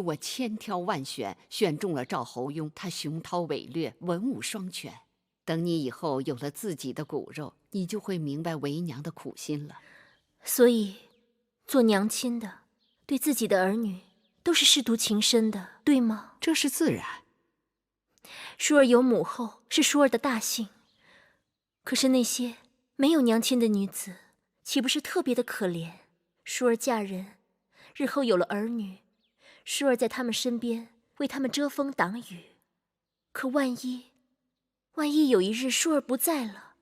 我千挑萬選，選中了趙侯雍。他雄韜偉略，文武雙全。等你以後有了自己的骨肉，你就会明白为娘的苦心了。所以，做娘親的，對自己的兒女都是舐犢情深的，對嗎？這是自然。舒兒有母後，是舒兒的大幸。可是那些沒有娘親的女子，豈不是特別的可憐？舒兒嫁人，日後有了兒女，舒兒在他們身邊為他們遮風擋雨。可萬一有一日舒兒不在了，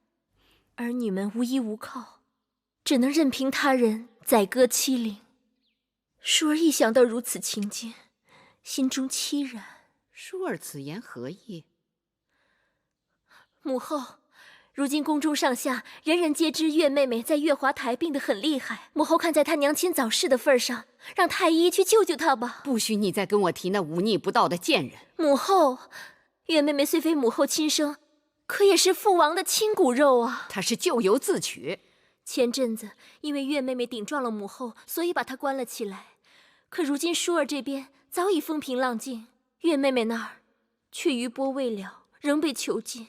兒女們無依無靠，只能任憑他人宰割欺凌。舒兒一想到如此情景，心中淒然。舒兒此言何意？母後，如今宮中上下人人皆知月妹妹在月華台病得很厲害。母後看在她娘親早逝的份上，讓太醫去救救她吧。不許你再跟我提那忤逆不道的賤人。母後，月妹妹雖非母後親生，可也是父王的親骨肉啊。她是咎由自取。前陣子因為月妹妹頂撞了母後，所以把她關了起來。可如今舒兒這邊早已風平浪靜，月妹妹那兒卻餘波未了，仍被囚禁。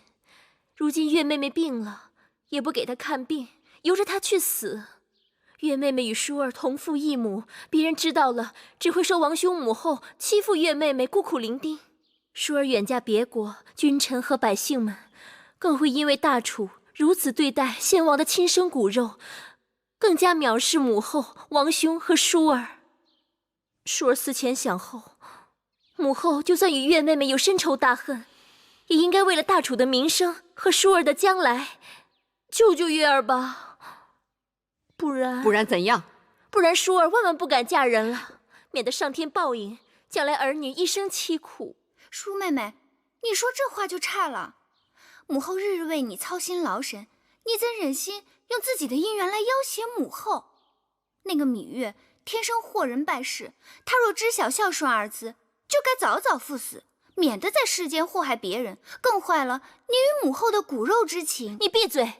如今月妹妹病了，也不給她看病，由着她去死。月妹妹與舒兒同父異母，別人知道了，只會說王兄母後欺負月妹妹孤苦伶仃。舒兒遠嫁別國，君臣和百姓們更會因為大楚如此對待先王的親生骨肉，更加藐視母後、王兄和舒兒。舒兒思前想後，母後就算與月妹妹有深仇大恨，也應該為了大楚的名聲和舒兒的將來，救救月兒吧。不然怎樣？不然舒兒萬萬不敢嫁人了，免得上天報應，將來兒女一生淒苦。舒妹妹，你說這話就差了。母後日日為你操心勞神，你怎忍心用自己的姻緣來要挾母後？那個羋月天生禍人敗事，她若知曉孝順二字，就該早早赴死，免得在世間禍害別人，更壞了你與母後的骨肉之情。你閉嘴！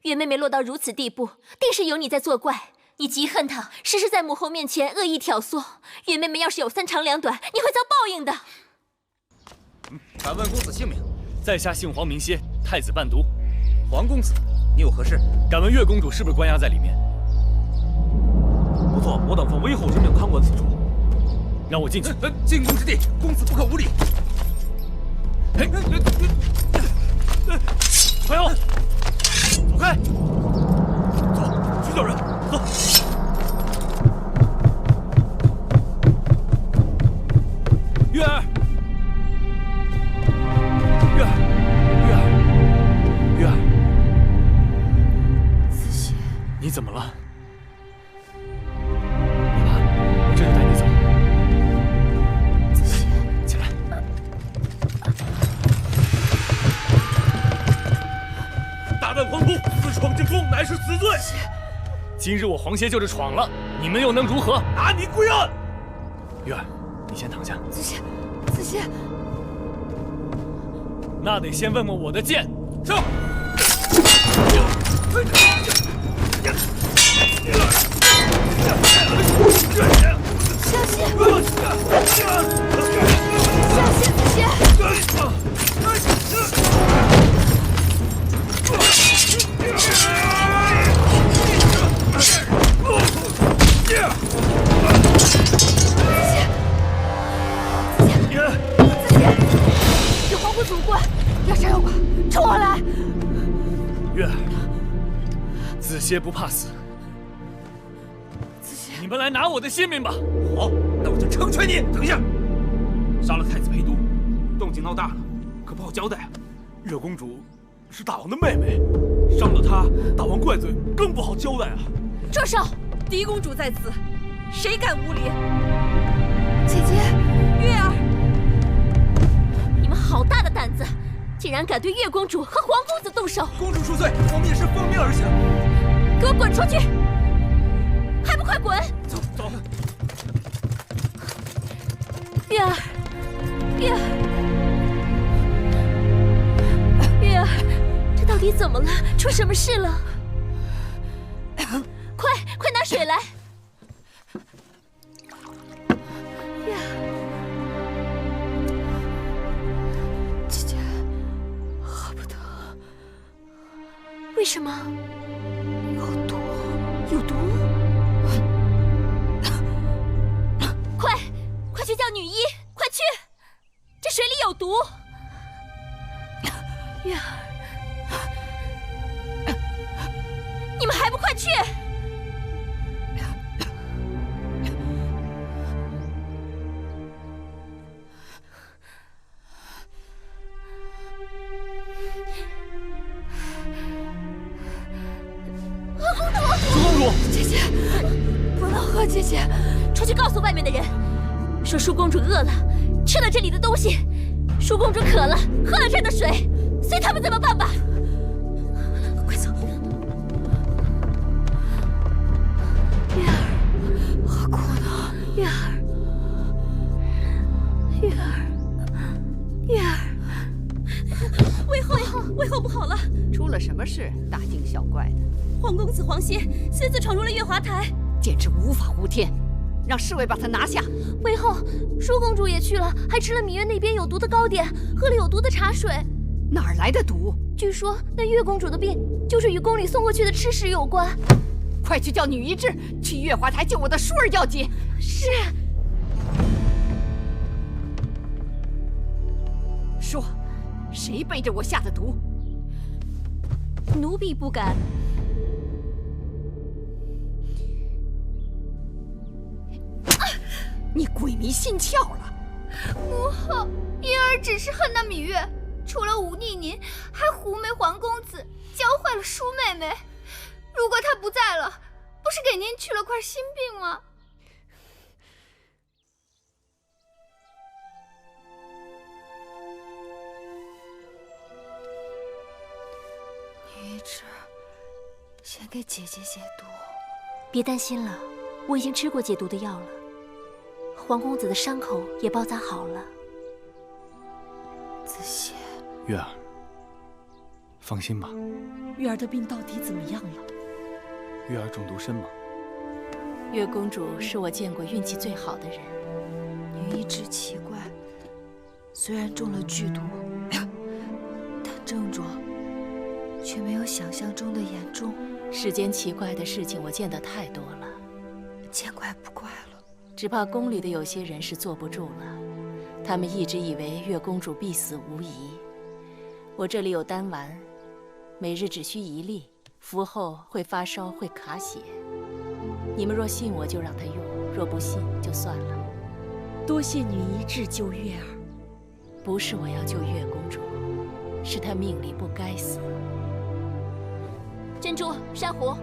月妹妹落到如此地步，定是有你在作怪。你極恨她，時時在母後面前惡意挑唆。月妹妹要是有三長兩短，你會遭報應的。敢問公子姓名？在下姓黃，名歇，太子伴讀。黄公子，你有何事？敢問月公主是不是关押在裡面？不錯，我等奉威后之命看過此处。让我进去。进宫之地，公子不可无礼。快要走開！走，去叫人，走。月兒，月兒，子歇，你怎麼了？別怕，我這就帶你走。子歇，起來。大胆狂徒，私闖進宮，乃是死罪。今日我黃歇就是闖了，你們又能如何？拿你歸案。月兒，你先躺下。子歇，子歇，那得先問問我的劍。上。小心！小心，子歇！有黄埔祖官，要杀要剮，冲我来！月兒，子歇不怕死。你们来拿我的性命吧！好，那我就成全你。等一下，杀了太子陪都，动靜鬧大了，可不好交代啊。月公主是大王的妹妹，傷了她，大王怪罪，更不好交代啊。住手！嫡公主在此，誰敢無禮？姐姐，月兒，你們好大的膽子，竟然敢對月公主和皇公子動手！公主恕罪，我們也是奉命而行。給我滾出去！還不快滾！走走。月兒，月兒，月兒，這到底怎麼了？出什麼事了？快拿水來！月兒。为什麼？有毒，有毒！快去叫女医！快去！这水裡有毒！月儿，你们还不快去！姐姐，不能喝，姐姐。出去告诉外面的人，说舒公主餓了，吃了这裡的東西；舒公主渴了，喝了这儿的水。随他们怎么办吧。快走！月儿，好苦呢。月儿，月儿，月儿，魏后不好了！出了什么事？大惊小怪的。皇公子黄歇私自闖入了月华台，简直无法无天！让侍卫把他拿下。魏后，舒公主也去了，还吃了芈月那边有毒的糕点，喝了有毒的茶水。哪儿来的毒？据说那月公主的病就是与宫里送过去的吃食有關。快去叫女医治，去月华台救我的舒儿要紧。是。说，谁背着我下的毒？奴婢不敢。你鬼迷心窍了。母后，婴儿只是恨那芈月，除了忤逆您，还胡媚皇公子，教壞了舒妹妹。如果她不在了，不是給您去了塊心病嗎？女医治，先給姐姐解毒。別擔心了，我已經吃過解毒的藥了。皇公子的傷口也包紮好了。子歇，月兒，放心吧。月兒的病到底怎麼樣了？月兒中毒身嗎？月公主是我見過運氣最好的人。女醫治奇怪，雖然中了劇毒，但症狀卻沒有想象中的嚴重。世間奇怪的事情我見得太多了，見怪不怪了。只怕宮裡的有些人是坐不住了，他們一直以為月公主必死無疑。我這裡有丹丸，每日只需1粒，服後會發燒，會卡血。你們若信我，就讓他用；若不信，就算了。多謝女醫治救月兒。不是我要救月公主，是她命裡不該死。珍珠、珊瑚。